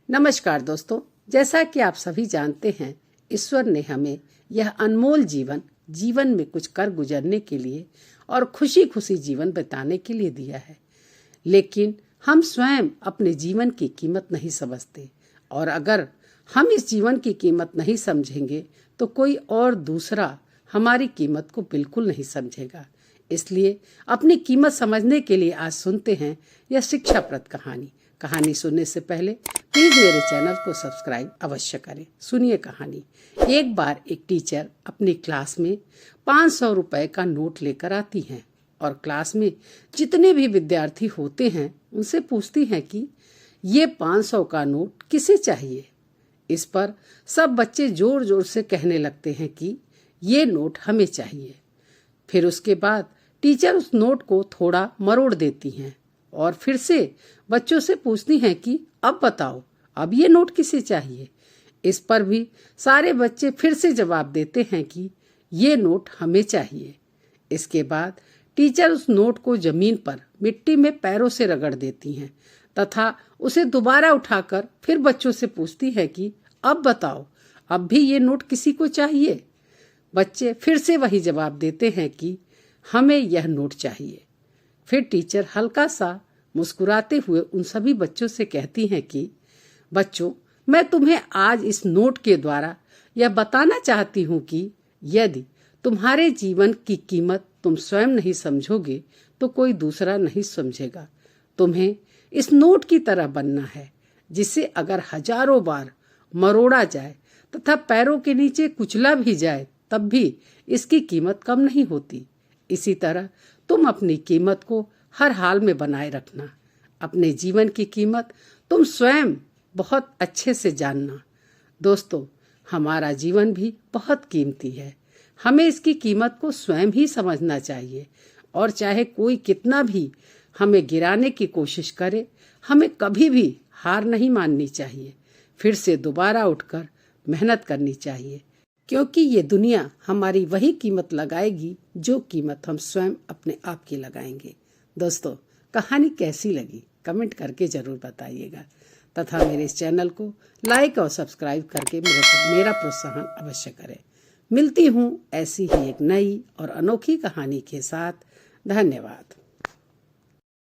नमस्कार दोस्तों, जैसा कि आप सभी जानते हैं, ईश्वर ने हमें यह अनमोल जीवन में कुछ कर गुजरने के लिए और खुशी खुशी जीवन बिताने के लिए दिया है। लेकिन हम स्वयं अपने जीवन की कीमत नहीं समझते, और अगर हम इस जीवन की कीमत नहीं समझेंगे तो कोई और दूसरा हमारी कीमत को बिल्कुल नहीं समझेगा। इसलिए अपनी कीमत समझने के लिए आज सुनते हैं यह शिक्षाप्रद कहानी सुनने से पहले प्लीज मेरे चैनल को सब्सक्राइब अवश्य करें। सुनिए कहानी। एक बार एक टीचर अपनी क्लास में 500 रुपए का नोट लेकर आती हैं और क्लास में जितने भी विद्यार्थी होते हैं उनसे पूछती हैं कि ये 500 का नोट किसे चाहिए। इस पर सब बच्चे जोर जोर से कहने लगते हैं कि ये नोट हमें चाहिए। फिर उसके बाद टीचर उस नोट को थोड़ा मरोड़ देती हैं और फिर से बच्चों से पूछती हैं कि अब बताओ, अब ये नोट किसे चाहिए। इस पर भी सारे बच्चे फिर से जवाब देते हैं कि ये नोट हमें चाहिए। इसके बाद टीचर उस नोट को जमीन पर मिट्टी में पैरों से रगड़ देती हैं तथा उसे दोबारा उठाकर फिर बच्चों से पूछती है कि अब बताओ, अब भी ये नोट किसी को चाहिए। बच्चे फिर से वही जवाब देते हैं कि हमें यह नोट चाहिए। फिर टीचर हल्का सा मुस्कुराते हुए उन सभी बच्चों से कहती हैं कि बच्चों, मैं तुम्हें आज इस नोट के द्वारा यह बताना चाहती हूँ कि यदि तुम्हारे जीवन की कीमत तुम स्वयं नहीं समझोगे तो कोई दूसरा नहीं समझेगा। तुम्हें इस नोट की तरह बनना है जिसे अगर हजारों बार मरोड़ा जाए तथा पैरों के नीचे कुचला भी जाए तब भी इसकी कीमत कम नहीं होती। इसी तरह तुम अपनी कीमत को हर हाल में बनाए रखना। अपने जीवन की कीमत तुम स्वयं बहुत अच्छे से जानना। दोस्तों, हमारा जीवन भी बहुत कीमती है। हमें इसकी कीमत को स्वयं ही समझना चाहिए और चाहे कोई कितना भी हमें गिराने की कोशिश करे, हमें कभी भी हार नहीं माननी चाहिए। फिर से दोबारा उठकर मेहनत करनी चाहिए, क्योंकि ये दुनिया हमारी वही कीमत लगाएगी जो कीमत हम स्वयं अपने आप की लगाएंगे। दोस्तों, कहानी कैसी लगी कमेंट करके जरूर बताइएगा तथा मेरे इस चैनल को लाइक और सब्सक्राइब करके मेरा प्रोत्साहन अवश्य करें। मिलती हूँ ऐसी ही एक नई और अनोखी कहानी के साथ। धन्यवाद।